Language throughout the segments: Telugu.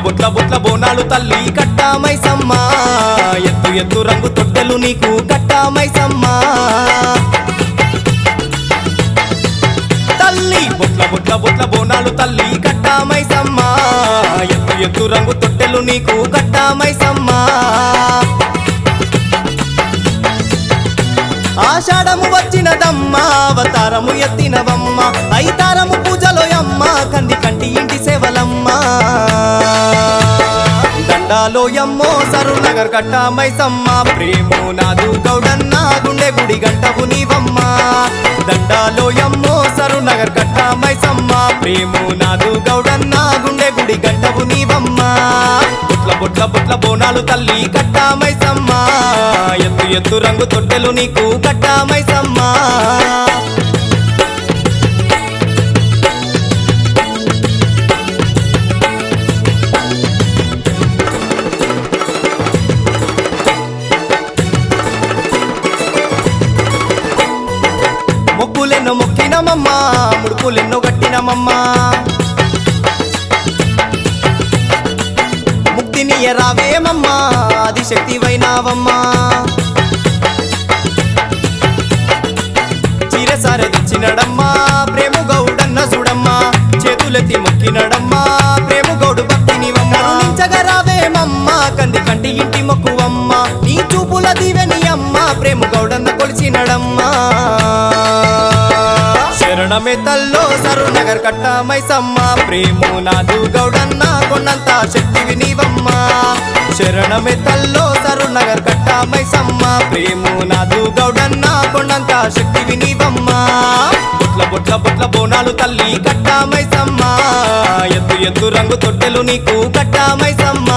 బొట్ల బొట్ల బోనాలు తల్లి కట్టా మైసమ్మ ఎత్తు ఎత్తు రంగు తొట్టెలు నీకు కట్టా మైసమ్మ తల్లి బొట్ల బొట్ల బొట్ల బోనాలు తల్లి కట్టా మైసమ్మ ఎత్తు ఎత్తు రంగు తొట్టెలు నీకు కట్టా మైసమ్మ ఆషాఢము వచ్చినదమ్మ అవతారము ఎత్తినవమ్మ ఐతారము పూజలో అమ్మ కంది కంటి ఇంటి సేవలమ్మ దండాలో యమ్మో సరునగర్ కట్టా మైసమ్మ ప్రేమో నాదు గౌడన్న గుండె గుడి గంటవు నీవమ్మ దండాలో యమ్మో సరునగర్ కట్టా మైసమ్మ ప్రేమో నాదు గౌడన్న గుండె గుడి గంటవు నీవమ్మ బొట్ల బొట్ల బొట్ల బోనాలు తల్లి కట్టా మైసమ్మ ఎత్తు ఎత్తు రంగు తొట్టెలు నీకు కట్టా మైసమ్మ మొక్కులెన్నో మొక్కినమమ్మ ముడుపులెన్నో కట్టినమమ్మ ముక్తినియ రావేమమ్మా ఆదిశక్తి వైనావమ్మా చీరసార తెచ్చినడమ్మా ప్రేమ గౌడన్న చూడమ్మా చేతులెత్తి మొక్కినడమ్మా ప్రేమ గౌడు భక్తినివమ్మ కరుణించగా రావేమమ్మా కంది కంటి ఇంటి మొక్కువమ్మ నీ చూపుల దివెని అమ్మ ప్రేమ గౌడన్న కొలిచినడమ్మా శరణమే తల్లో సరునగర్ కట్టా మైసమ్మ ప్రేమో నాదు గౌడన్న కొండంత శక్తివి నీవమ్మ శరణమే తల్లో సరునగర్ కట్టా మైసమ్మ ప్రేమో నాదు గౌడన్న కొండంత శక్తివి నీవమ్మ బొట్ల బొట్ల బొట్ల బోనాలు తల్లి కట్టా మైసమ్మ ఎత్తు ఎత్తు రంగు తొట్టెలు నీకు కట్టా మైసమ్మ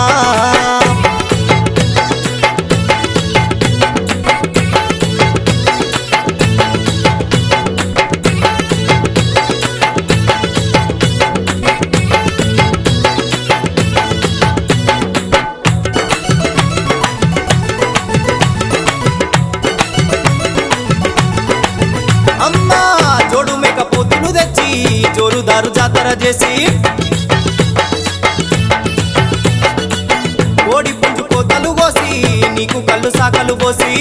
జోరుదారు జాతర చేసి ఓడి పుంజు కోతలు కోసి నీకు కళ్ళు సాకలు పోసి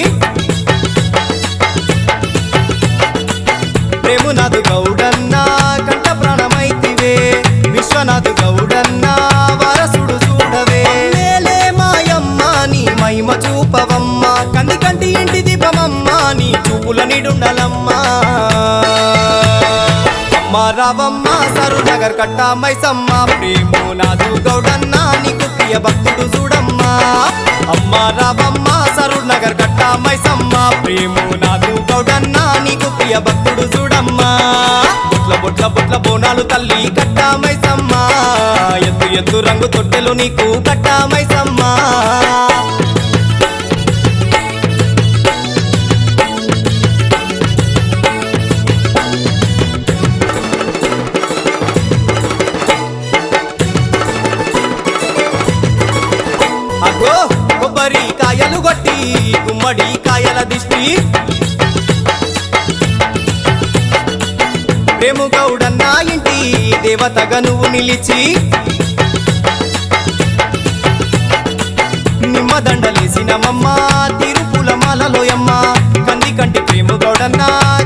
ప్రేమునాథు గౌడన్న కంట ప్రాణమైతివే విశ్వనాథు గౌడన్న వారసుడు చూడవే లేలే మాయమ్మ నీ మహిమ చూపవమ్మ కంది కంటి ఇంటి దీపమమ్మ నీ చూపుల నిడుండలమ్మా రావమ్మ సరునగర్ కట్టా మైసమ్మ ప్రేమో నాదు గౌడన్న నీకు ప్రియ భక్తుడు చూడమ్మా అమ్మ రావమ్మ సరునగర్ కట్టా మైసమ్మ ప్రేమో నాదు గౌడన్న నీకు ప్రియ భక్తుడు చూడమ్మా బొట్ల బొట్ల బొట్ల బోనాలు తల్లి కట్టా మైసమ్మ ఎత్తు ఎత్తు రంగు తొట్టెలు నీకు కట్టా మైసమ్మ కొబ్బరి కాయలు కొట్టి గుమ్మడి కాయల దిష్టి ప్రేమ గౌడన్న ఇంటి దేవతగా నువ్వు నిలిచి నిమ్మదండలేసినమమ్మ తిరుపుల మాలలోయమ్మ కంది కంటి ప్రేమ గౌడన్న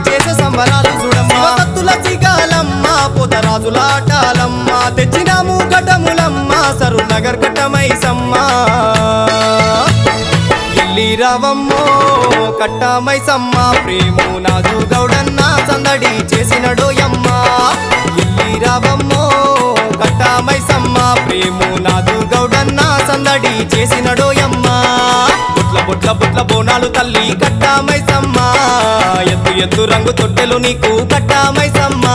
చేసే సంబరాలు చూడమ్మ భక్తుల చిగాలమ్మ పోతరాజులాటాలమ్మ తెచ్చినాము ఘటములమ్మ సరునగర్ కట్టమైసమ్మ రావమ్మో కట్టా మైసమ్మ ప్రేమో నాదు గౌడన్న సందడి చేసినడోయమ్మ ఎల్లి రావమ్మో కట్టా మైసమ్మ ప్రేమో నాదు గౌడన్న సందడి చేసినడోయమ్మ బొట్ల బొట్ల బొట్ల బోనాలు తల్లి కట్టా మైసమ్మ ఎత్తు ఎత్తు రంగు తొట్టెలు నీకు కట్టా మైసమ్మ